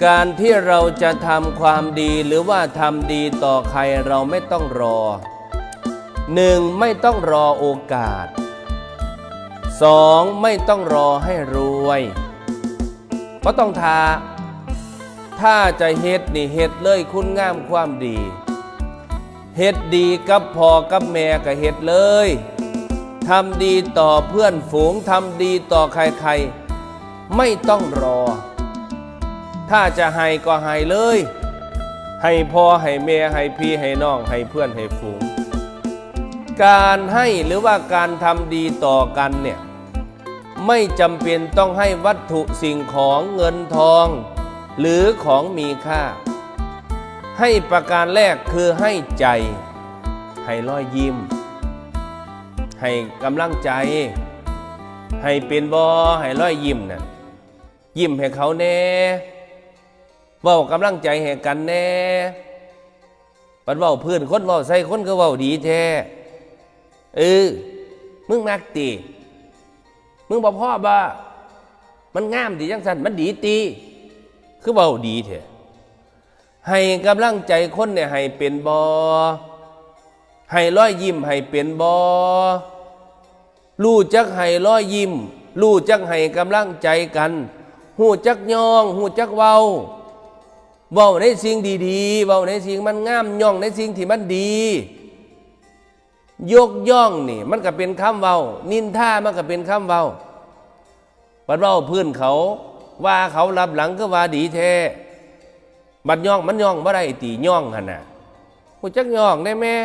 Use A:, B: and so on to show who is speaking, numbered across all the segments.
A: การที่เราจะทำความดีหรือว่าทำดีต่อใครเราไม่ต้องรอ 1. ไม่ต้องรอโอกาส 2. ไม่ต้องรอให้รวยเพราะต้องถ้าจะเฮ็ดนี่เฮ็ดเลยคุณงามความดีเฮ็ดดีกับพ่อกับแม่ก็เฮ็ดเลยทำดีต่อเพื่อนฝูงทำดีต่อใครๆไม่ต้องรอถ้าจะให้ก็ให้เลยให้พ่อให้แม่ให้พี่ให้น้องให้เพื่อนให้ฝูงการให้หรือว่าการทำดีต่อกันเนี่ยไม่จำเป็นต้องให้วัตถุสิ่งของเงินทองหรือของมีค่าให้ประการแรกคือให้ใจให้รอยยิ้มให้กำลังใจให้เป็นบ่ให้รอยยิ้มน่ะยิ้มให้เขาแน่เว้ากำลังใจให้กันแน่ปัดเว้าเพื่อนคนเว้าใส่คนก็เว้าดีแท้มึงมักตีมึงบอกพ่อบ่ามันงามดีจังสันมันดีตีคือเว้าดีแท้ให้กำลังใจคนเนี่ยให้เป็นบ่ให้รอยยิ้มให้เป็นบ่รู้จักให้รอยยิ้มรู้จักให้กำลังใจกันฮู้จักย่องฮู้จักเว้าในสิ่งดีๆเว้าในสิ่งมันงามย่องในสิ่งที่มันดียกย่องนี่มันก็เป็นคำเว้านินทามันก็เป็นคำเว้าบัดเว้าพื้นเขาว่าเขารับหลังก็ว่าดีแท้บัดย่องมันย่องบ่ได้ตีย่องหั่นน่ะฮู้จักย่องได้แม่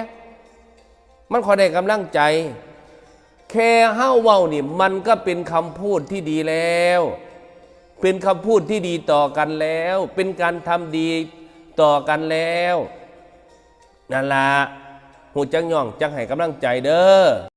A: มันขอได้กำลังใจแค่เฮ้าเว้านี่มันก็เป็นคำพูดที่ดีแล้วเป็นคำพูดที่ดีต่อกันแล้วเป็นการทำดีต่อกันแล้วนั่นล่ะฮู้จักย่องจักให้กำลังใจเด้อ